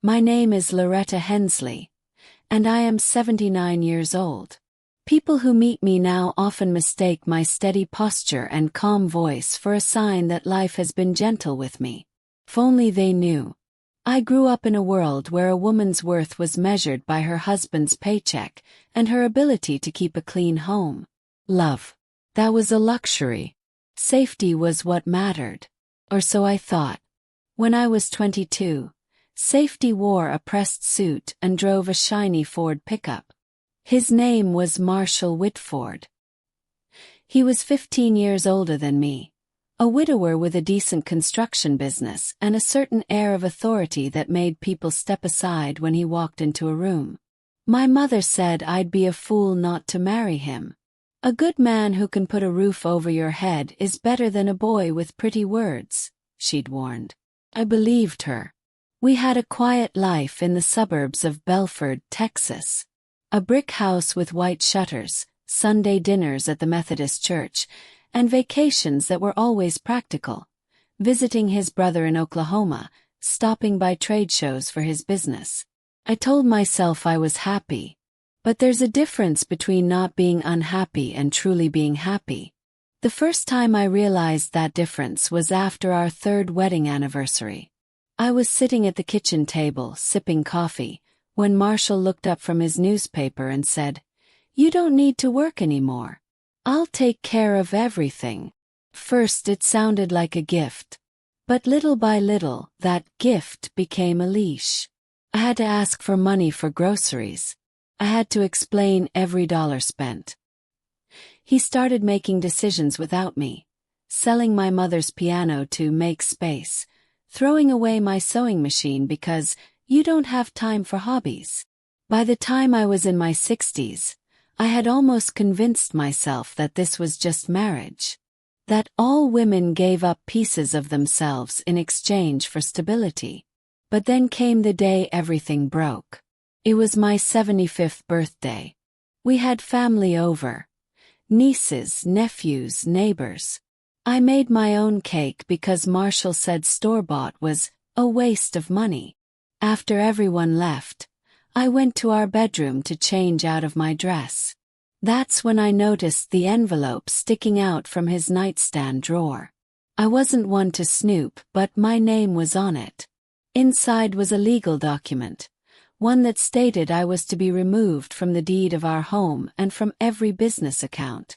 My name is Loretta Hensley, and I am 79 years old. People who meet me now often mistake my steady posture and calm voice for a sign that life has been gentle with me. If only they knew. I grew up in a world where a woman's worth was measured by her husband's paycheck and her ability to keep a clean home. Love. That was a luxury. Safety was what mattered. Or so I thought. When I was 22, Safety wore a pressed suit and drove a shiny Ford pickup. His name was Marshall Whitford. He was 15 years older than me, a widower with a decent construction business and a certain air of authority that made people step aside when he walked into a room. My mother said I'd be a fool not to marry him. A good man who can put a roof over your head is better than a boy with pretty words, she'd warned. I believed her. We had a quiet life in the suburbs of Belford, Texas. A brick house with white shutters, Sunday dinners at the Methodist church, and vacations that were always practical. Visiting his brother in Oklahoma, stopping by trade shows for his business. I told myself I was happy. But there's a difference between not being unhappy and truly being happy. The first time I realized that difference was after our third wedding anniversary. I was sitting at the kitchen table, sipping coffee, when Marshall looked up from his newspaper and said, "You don't need to work anymore. I'll take care of everything." First it sounded like a gift. But little by little, that gift became a leash. I had to ask for money for groceries. I had to explain every dollar spent. He started making decisions without me, selling my mother's piano to make space, throwing away my sewing machine because you don't have time for hobbies. By the time I was in my 60s, I had almost convinced myself that this was just marriage. That all women gave up pieces of themselves in exchange for stability. But then came the day everything broke. It was my 75th birthday. We had family over. Nieces, nephews, neighbors. I made my own cake because Marshall said store-bought was a waste of money. After everyone left, I went to our bedroom to change out of my dress. That's when I noticed the envelope sticking out from his nightstand drawer. I wasn't one to snoop, but my name was on it. Inside was a legal document, one that stated I was to be removed from the deed of our home and from every business account.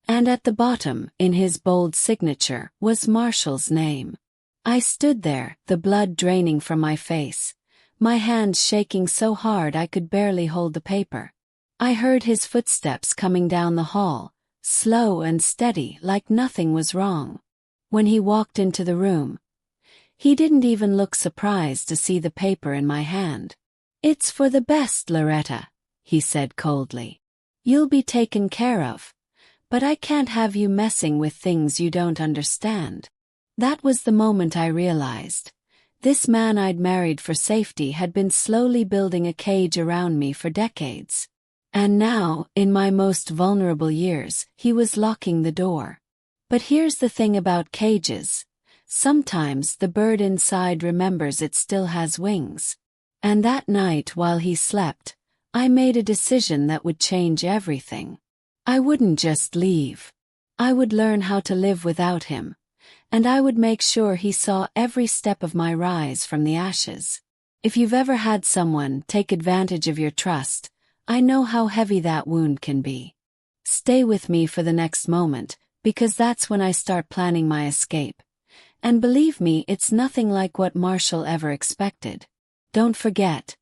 And at the bottom, in his bold signature, was Marshall's name. I stood there, the blood draining from my face, my hands shaking so hard I could barely hold the paper. I heard his footsteps coming down the hall, slow and steady like nothing was wrong. When he walked into the room, he didn't even look surprised to see the paper in my hand. "It's for the best, Loretta," he said coldly. "You'll be taken care of. But I can't have you messing with things you don't understand." That was the moment I realized. This man I'd married for safety had been slowly building a cage around me for decades. And now, in my most vulnerable years, he was locking the door. But here's the thing about cages. Sometimes the bird inside remembers it still has wings. And that night while he slept, I made a decision that would change everything. I wouldn't just leave. I would learn how to live without him. And I would make sure he saw every step of my rise from the ashes. If you've ever had someone take advantage of your trust, I know how heavy that wound can be. Stay with me for the next moment, because that's when I start planning my escape. And believe me, it's nothing like what Marshall ever expected. Don't forget,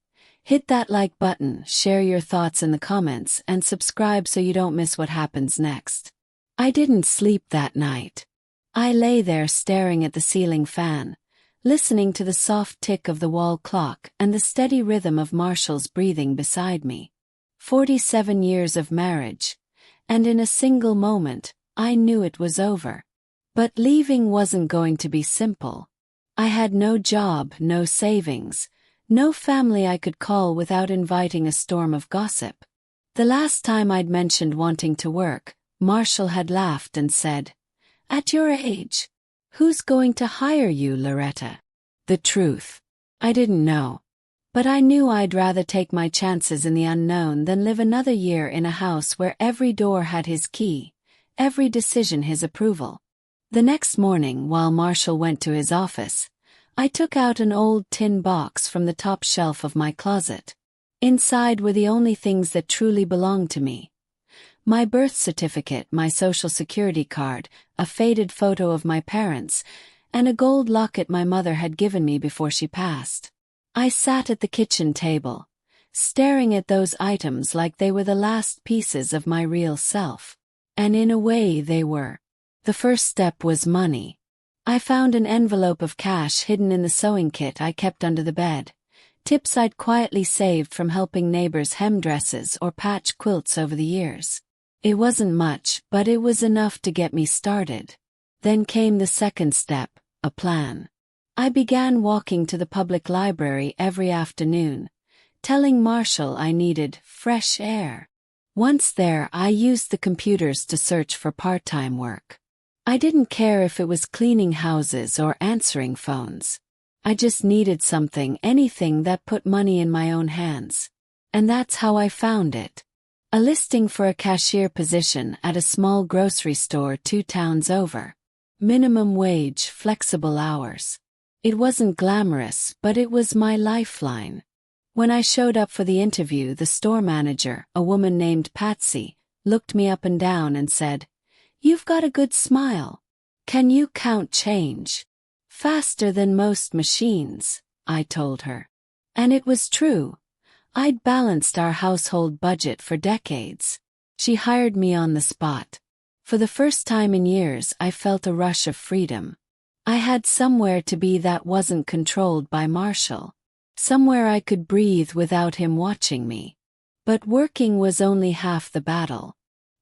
hit that like button, share your thoughts in the comments, and subscribe so you don't miss what happens next. I didn't sleep that night. I lay there staring at the ceiling fan, listening to the soft tick of the wall clock and the steady rhythm of Marshall's breathing beside me. 47 years of marriage, and in a single moment, I knew it was over. But leaving wasn't going to be simple. I had no job, no savings, no family I could call without inviting a storm of gossip. The last time I'd mentioned wanting to work, Marshall had laughed and said, "At your age, who's going to hire you, Loretta?" The truth. I didn't know. But I knew I'd rather take my chances in the unknown than live another year in a house where every door had his key, every decision his approval. The next morning, while Marshall went to his office, I took out an old tin box from the top shelf of my closet. Inside were the only things that truly belonged to me. My birth certificate, my social security card, a faded photo of my parents, and a gold locket my mother had given me before she passed. I sat at the kitchen table, staring at those items like they were the last pieces of my real self. And in a way they were. The first step was money. I found an envelope of cash hidden in the sewing kit I kept under the bed, tips I'd quietly saved from helping neighbors hem dresses or patch quilts over the years. It wasn't much, but it was enough to get me started. Then came the second step, a plan. I began walking to the public library every afternoon, telling Marshall I needed fresh air. Once there, I used the computers to search for part-time work. I didn't care if it was cleaning houses or answering phones. I just needed something, anything that put money in my own hands. And that's how I found it. A listing for a cashier position at a small grocery store 2 towns over. Minimum wage, flexible hours. It wasn't glamorous, but it was my lifeline. When I showed up for the interview, the store manager, a woman named Patsy, looked me up and down and said, "You've got a good smile. Can you count change?" "Faster than most machines," I told her. And it was true. I'd balanced our household budget for decades. She hired me on the spot. For the first time in years, I felt a rush of freedom. I had somewhere to be that wasn't controlled by Marshall. Somewhere I could breathe without him watching me. But working was only half the battle.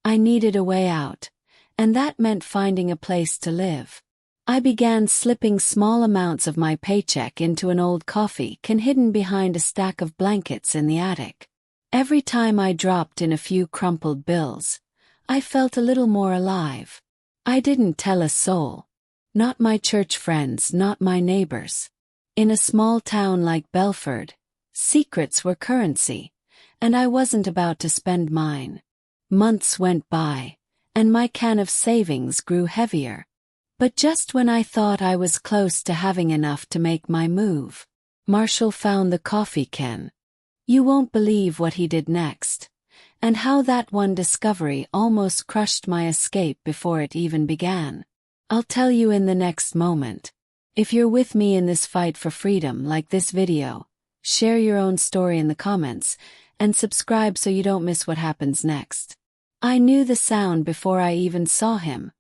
I needed a way out, and that meant finding a place to live. I began slipping small amounts of my paycheck into an old coffee can hidden behind a stack of blankets in the attic. Every time I dropped in a few crumpled bills, I felt a little more alive. I didn't tell a soul. Not my church friends, not my neighbors. In a small town like Belford, secrets were currency, and I wasn't about to spend mine. Months went by, and my can of savings grew heavier. But just when I thought I was close to having enough to make my move, Marshall found the coffee can. You won't believe what he did next, and how that one discovery almost crushed my escape before it even began. I'll tell you in the next moment. If you're with me in this fight for freedom, like this video, share your own story in the comments, and subscribe so you don't miss what happens next. I knew the sound before I even saw him.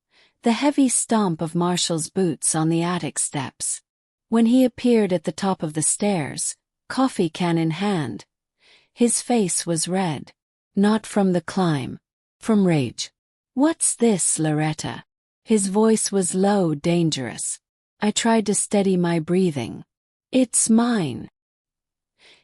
The heavy stomp of Marshall's boots on the attic steps. When he appeared at the top of the stairs, coffee can in hand, his face was red. Not from the climb. From rage. "What's this, Loretta?" His voice was low, dangerous. I tried to steady my breathing. "It's mine."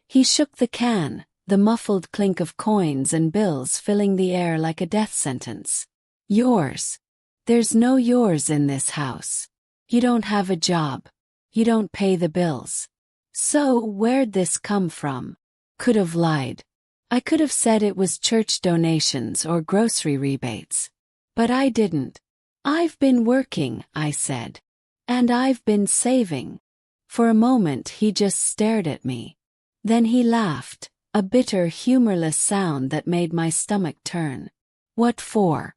He shook the can, the muffled clink of coins and bills filling the air like a death sentence. "Yours. There's no yours in this house. You don't have a job. You don't pay the bills. So where'd this come from?" Could have lied. I could have said it was church donations or grocery rebates. But I didn't. "I've been working," I said. "And I've been saving." For a moment he just stared at me. Then he laughed, a bitter, humorless sound that made my stomach turn. "What for?"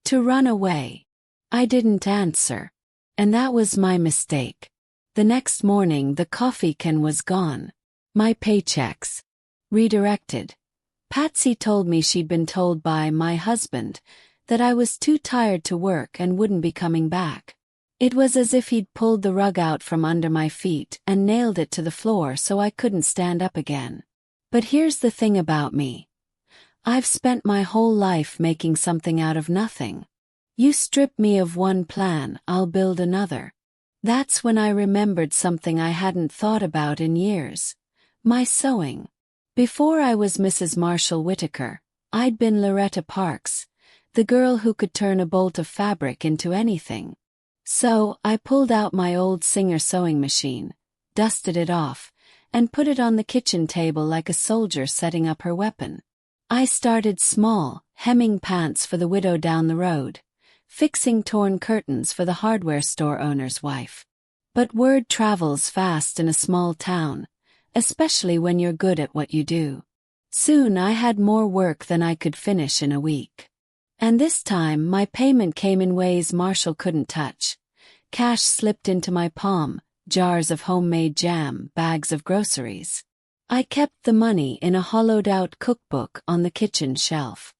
"To run away." I didn't answer. And that was my mistake. The next morning the coffee can was gone. My paychecks. Redirected. Patsy told me she'd been told by my husband that I was too tired to work and wouldn't be coming back. It was as if he'd pulled the rug out from under my feet and nailed it to the floor so I couldn't stand up again. But here's the thing about me. I've spent my whole life making something out of nothing. You strip me of one plan, I'll build another. That's when I remembered something I hadn't thought about in years. My sewing. Before I was Mrs. Marshall Whitaker, I'd been Loretta Parks, the girl who could turn a bolt of fabric into anything. So, I pulled out my old Singer sewing machine, dusted it off, and put it on the kitchen table like a soldier setting up her weapon. I started small, hemming pants for the widow down the road, fixing torn curtains for the hardware store owner's wife. But word travels fast in a small town, especially when you're good at what you do. Soon I had more work than I could finish in a week. And this time my payment came in ways Marshall couldn't touch. Cash slipped into my palm, jars of homemade jam, bags of groceries. I kept the money in a hollowed-out cookbook on the kitchen shelf.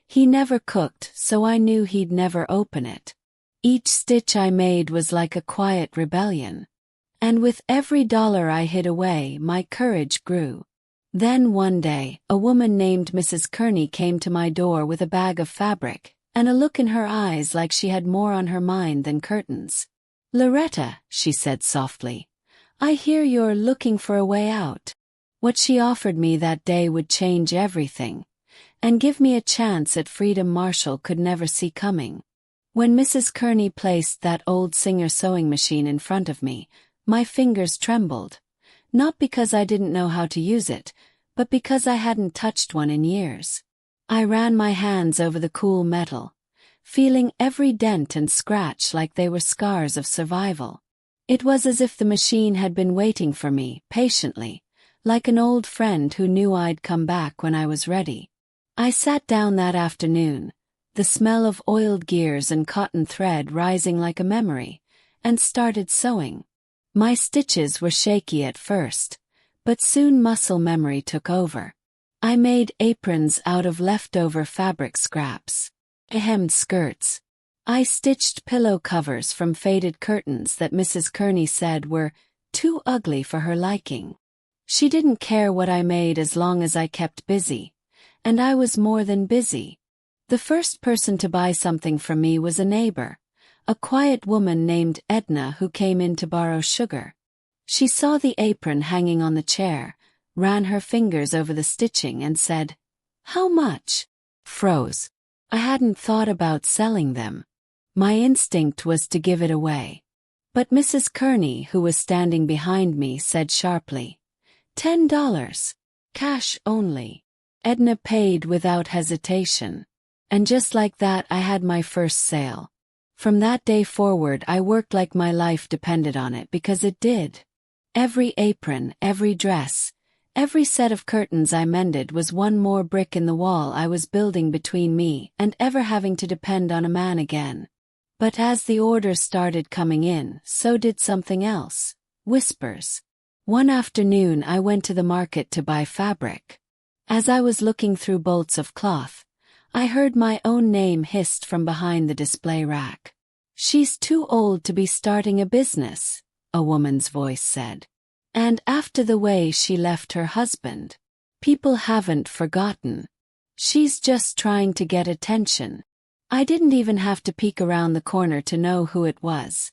He never cooked, so I knew he'd never open it. Each stitch I made was like a quiet rebellion. And with every dollar I hid away, my courage grew. Then one day, a woman named Mrs. Kearney came to my door with a bag of fabric, and a look in her eyes like she had more on her mind than curtains. "Loretta," she said softly, "I hear you're looking for a way out." What she offered me that day would change everything, and give me a chance at freedom Marshall could never see coming. When Mrs. Kearney placed that old Singer sewing machine in front of me, my fingers trembled, not because I didn't know how to use it, but because I hadn't touched one in years. I ran my hands over the cool metal, feeling every dent and scratch like they were scars of survival. It was as if the machine had been waiting for me, patiently, like an old friend who knew I'd come back when I was ready. I sat down that afternoon, the smell of oiled gears and cotton thread rising like a memory, and started sewing. My stitches were shaky at first, but soon muscle memory took over. I made aprons out of leftover fabric scraps. I hemmed skirts. I stitched pillow covers from faded curtains that Mrs. Kearney said were too ugly for her liking. She didn't care what I made as long as I kept busy, and I was more than busy. The first person to buy something from me was a neighbor, a quiet woman named Edna who came in to borrow sugar. She saw the apron hanging on the chair, ran her fingers over the stitching and said, "How much?" Froze. I hadn't thought about selling them. My instinct was to give it away. But Mrs. Kearney, who was standing behind me, said sharply, $10. Cash only. Edna paid without hesitation. And just like that I had my first sale. From that day forward I worked like my life depended on it because it did. Every apron, every dress, every set of curtains I mended was one more brick in the wall I was building between me and ever having to depend on a man again. But as the orders started coming in, so did something else. Whispers. One afternoon I went to the market to buy fabric. As I was looking through bolts of cloth, I heard my own name hissed from behind the display rack. "She's too old to be starting a business," a woman's voice said. And after the way she left her husband, people haven't forgotten. She's just trying to get attention. I didn't even have to peek around the corner to know who it was.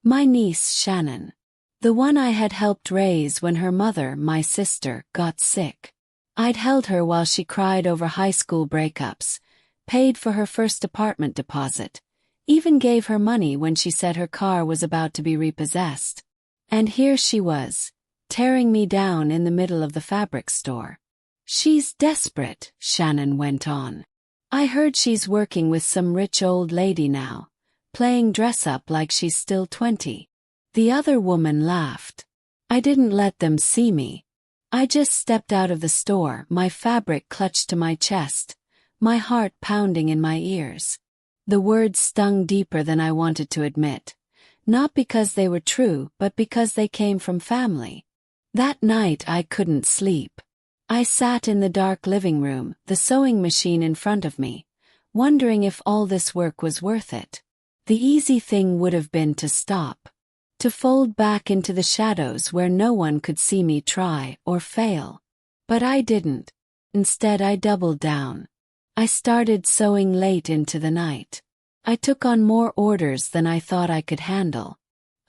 My niece Shannon. The one I had helped raise when her mother, my sister, got sick. I'd held her while she cried over high school breakups, paid for her first apartment deposit, even gave her money when she said her car was about to be repossessed. And here she was, tearing me down in the middle of the fabric store. "She's desperate," Shannon went on. "I heard she's working with some rich old lady now, playing dress-up like she's still 20. The other woman laughed. I didn't let them see me. I just stepped out of the store, my fabric clutched to my chest, my heart pounding in my ears. The words stung deeper than I wanted to admit, not because they were true but because they came from family. That night I couldn't sleep. I sat in the dark living room, the sewing machine in front of me, wondering if all this work was worth it. The easy thing would have been to stop. To fold back into the shadows where no one could see me try or fail. But I didn't. Instead I doubled down. I started sewing late into the night. I took on more orders than I thought I could handle.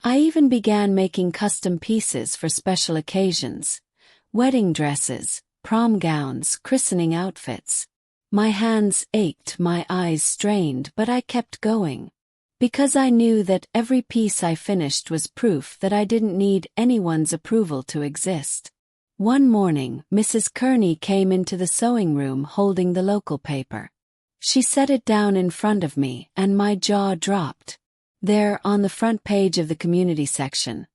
I even began making custom pieces for special occasions. Wedding dresses, prom gowns, christening outfits. My hands ached, my eyes strained, but I kept going. Because I knew that every piece I finished was proof that I didn't need anyone's approval to exist. One morning, Mrs. Kearney came into the sewing room holding the local paper. She set it down in front of me, and my jaw dropped. There, on the front page of the community section,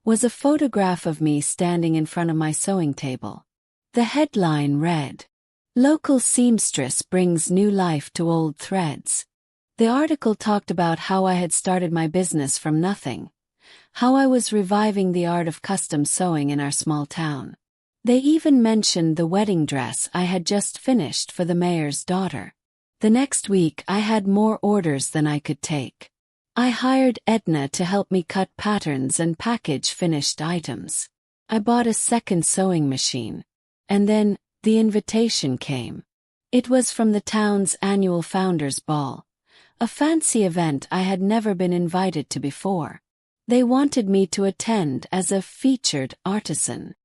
was a photograph of me standing in front of my sewing table. The headline read, "Local seamstress brings new life to old threads." The article talked about how I had started my business from nothing, how I was reviving the art of custom sewing in our small town. They even mentioned the wedding dress I had just finished for the mayor's daughter. The next week I had more orders than I could take. I hired Edna to help me cut patterns and package finished items. I bought a second sewing machine. And then, the invitation came. It was from the town's annual Founders' Ball, a fancy event I had never been invited to before. They wanted me to attend as a featured artisan.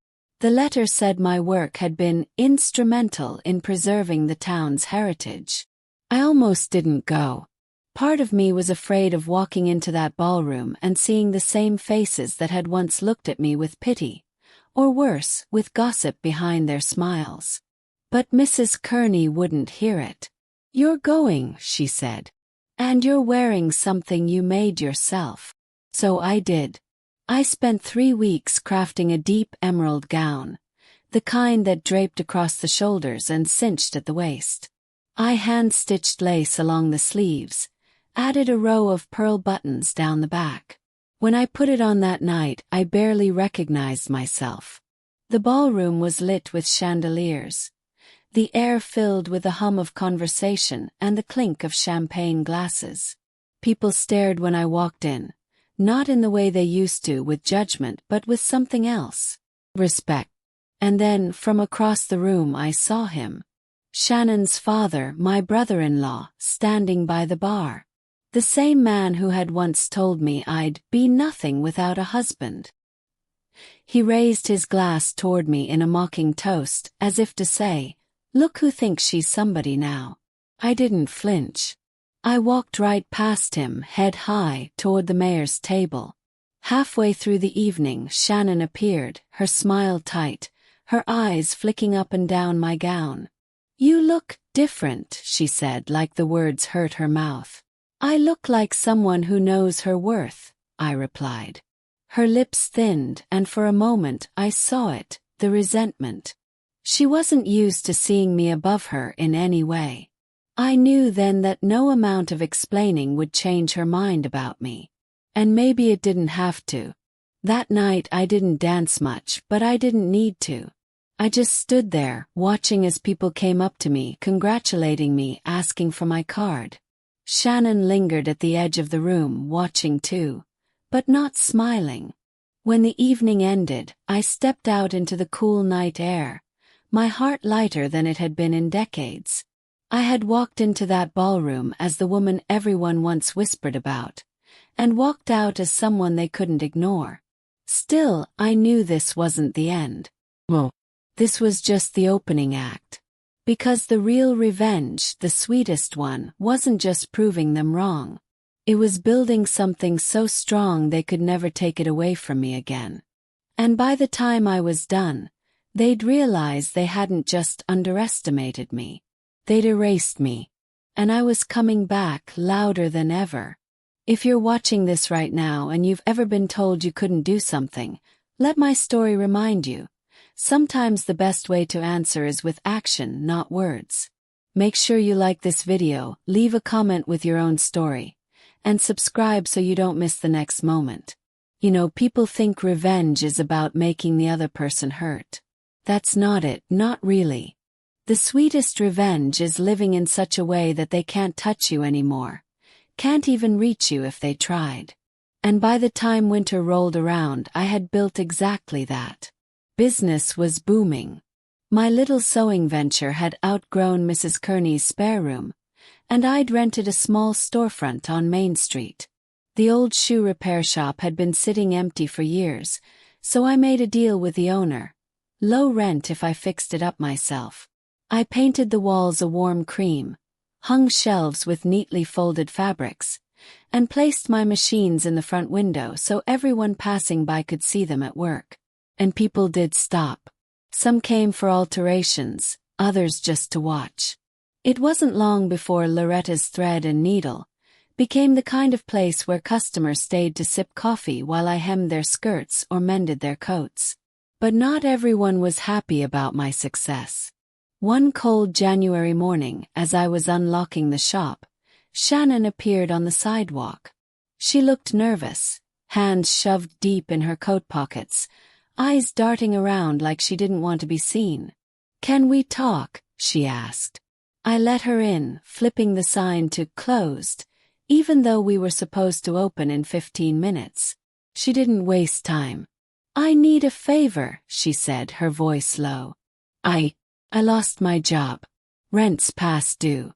The letter said my work had been instrumental in preserving the town's heritage. I almost didn't go. Part of me was afraid of walking into that ballroom and seeing the same faces that had once looked at me with pity, or worse, with gossip behind their smiles. But Mrs. Kearney wouldn't hear it. "You're going," she said. "And you're wearing something you made yourself." So I did. I spent 3 weeks crafting a deep emerald gown, the kind that draped across the shoulders and cinched at the waist. I hand-stitched lace along the sleeves, added a row of pearl buttons down the back. When I put it on that night, I barely recognized myself. The ballroom was lit with chandeliers, the air filled with the hum of conversation and the clink of champagne glasses. People stared when I walked in, not in the way they used to with judgment but with something else, respect. And then, from across the room I saw him. Shannon's father, my brother-in-law, standing by the bar. The same man who had once told me I'd be nothing without a husband. He raised his glass toward me in a mocking toast, as if to say, "Look who thinks she's somebody now." I didn't flinch. I walked right past him, head high, toward the mayor's table. Halfway through the evening, Shannon appeared, her smile tight, her eyes flicking up and down my gown. "You look different," she said, like the words hurt her mouth. "I look like someone who knows her worth," I replied. Her lips thinned, and for a moment I saw it, the resentment. She wasn't used to seeing me above her in any way. I knew then that no amount of explaining would change her mind about me. And maybe it didn't have to. That night I didn't dance much, but I didn't need to. I just stood there, watching as people came up to me, congratulating me, asking for my card. Shannon lingered at the edge of the room, watching too, but not smiling. When the evening ended, I stepped out into the cool night air, my heart lighter than it had been in decades. I had walked into that ballroom as the woman everyone once whispered about, and walked out as someone they couldn't ignore. Still, I knew this wasn't the end. Well, this was just the opening act. Because the real revenge, the sweetest one, wasn't just proving them wrong. It was building something so strong they could never take it away from me again. And by the time I was done, they'd realize they hadn't just underestimated me. They'd erased me. And I was coming back louder than ever. If you're watching this right now and you've ever been told you couldn't do something, let my story remind you. Sometimes the best way to answer is with action, not words. Make sure you like this video, leave a comment with your own story, and subscribe so you don't miss the next moment. You know, people think revenge is about making the other person hurt. That's not it, not really. The sweetest revenge is living in such a way that they can't touch you anymore, can't even reach you if they tried. And by the time winter rolled around, I had built exactly that. Business was booming. My little sewing venture had outgrown Mrs. Kearney's spare room, and I'd rented a small storefront on Main Street. The old shoe repair shop had been sitting empty for years, so I made a deal with the owner. Low rent if I fixed it up myself. I painted the walls a warm cream, hung shelves with neatly folded fabrics, and placed my machines in the front window so everyone passing by could see them at work. And people did stop. Some came for alterations, others just to watch. It wasn't long before Loretta's Thread and Needle became the kind of place where customers stayed to sip coffee while I hemmed their skirts or mended their coats. But not everyone was happy about my success. One cold January morning, as I was unlocking the shop, Shannon appeared on the sidewalk. She looked nervous, hands shoved deep in her coat pockets, eyes darting around like she didn't want to be seen. "Can we talk?" she asked. I let her in, flipping the sign to "closed," even though we were supposed to open in 15 minutes. She didn't waste time. "I need a favor," she said, her voice low. I lost my job. Rent's past due.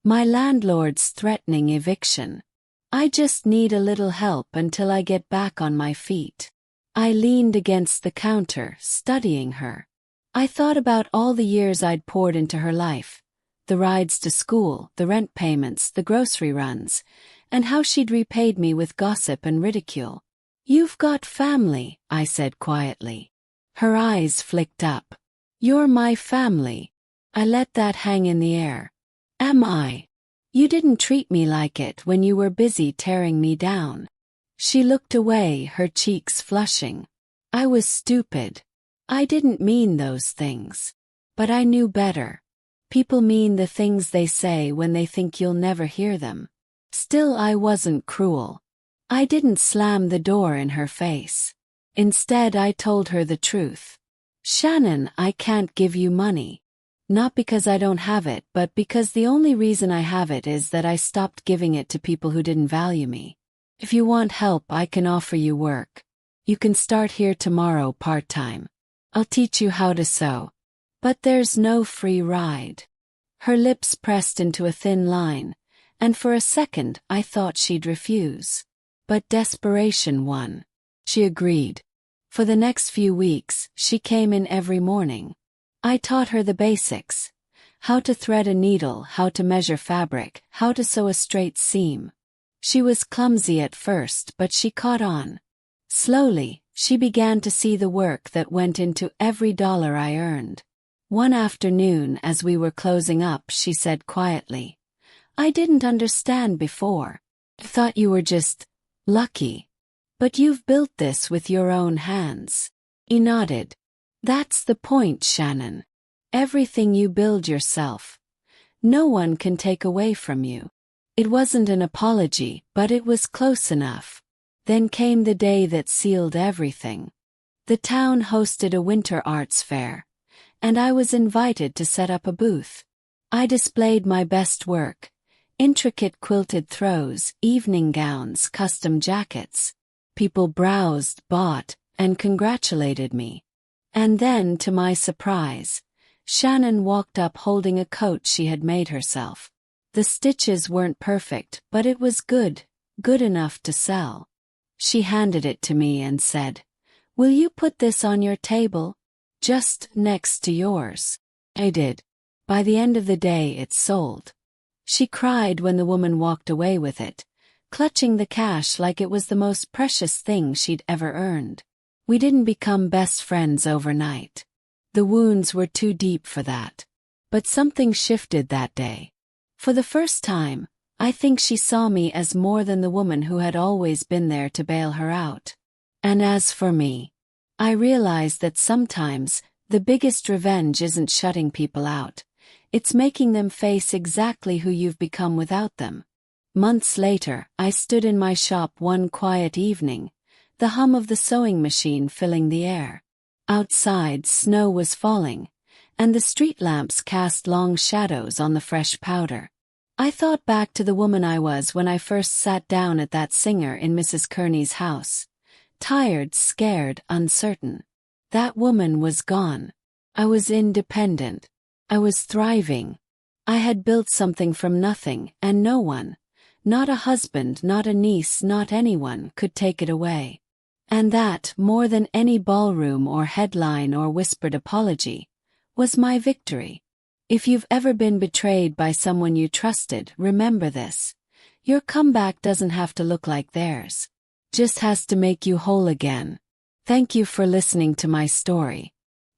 My landlord's threatening eviction. I just need a little help until I get back on my feet." I leaned against the counter, studying her. I thought about all the years I'd poured into her life. The rides to school, the rent payments, the grocery runs, and how she'd repaid me with gossip and ridicule. "You've got family," I said quietly. Her eyes flicked up. "You're my family." I let that hang in the air. "Am I? You didn't treat me like it when you were busy tearing me down." She looked away, her cheeks flushing. I was stupid. I didn't mean those things. But I knew better. People mean the things they say when they think you'll never hear them. Still, I wasn't cruel. I didn't slam the door in her face. Instead, I told her the truth. "Shannon, I can't give you money. Not because I don't have it, but because the only reason I have it is that I stopped giving it to people who didn't value me. If you want help, I can offer you work. You can start here tomorrow part-time. I'll teach you how to sew. But there's no free ride." Her lips pressed into a thin line, and for a second I thought she'd refuse. But desperation won. She agreed. For the next few weeks, she came in every morning. I taught her the basics. How to thread a needle, how to measure fabric, how to sew a straight seam. She was clumsy at first, but she caught on. Slowly, she began to see the work that went into every dollar I earned. One afternoon, as we were closing up, she said quietly, "I didn't understand before. I thought you were just lucky. But you've built this with your own hands." He nodded. "That's the point, Shannon. Everything you build yourself. No one can take away from you." It wasn't an apology, but it was close enough. Then came the day that sealed everything. The town hosted a winter arts fair, and I was invited to set up a booth. I displayed my best work: intricate quilted throws, evening gowns, custom jackets. People browsed, bought, and congratulated me. And then, to my surprise, Shannon walked up holding a coat she had made herself. The stitches weren't perfect, but it was good enough to sell. She handed it to me and said, "Will you put this on your table? Just next to yours." I did. By the end of the day, it sold. She cried when the woman walked away with it, clutching the cash like it was the most precious thing she'd ever earned. We didn't become best friends overnight. The wounds were too deep for that. But something shifted that day. For the first time, I think she saw me as more than the woman who had always been there to bail her out. And as for me, I realized that sometimes the biggest revenge isn't shutting people out. It's making them face exactly who you've become without them. Months later, I stood in my shop one quiet evening, the hum of the sewing machine filling the air. Outside, snow was falling, and the street lamps cast long shadows on the fresh powder. I thought back to the woman I was when I first sat down at that singer in Mrs. Kearney's house. Tired, scared, uncertain. That woman was gone. I was independent. I was thriving. I had built something from nothing, and no one, not a husband, not a niece, not anyone, could take it away. And that, more than any ballroom or headline or whispered apology, was my victory. If you've ever been betrayed by someone you trusted, remember this. Your comeback doesn't have to look like theirs. Just has to make you whole again. Thank you for listening to my story.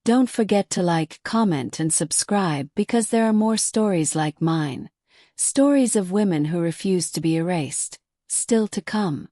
Don't forget to like, comment, and subscribe because there are more stories like mine. Stories of women who refuse to be erased. Still to come.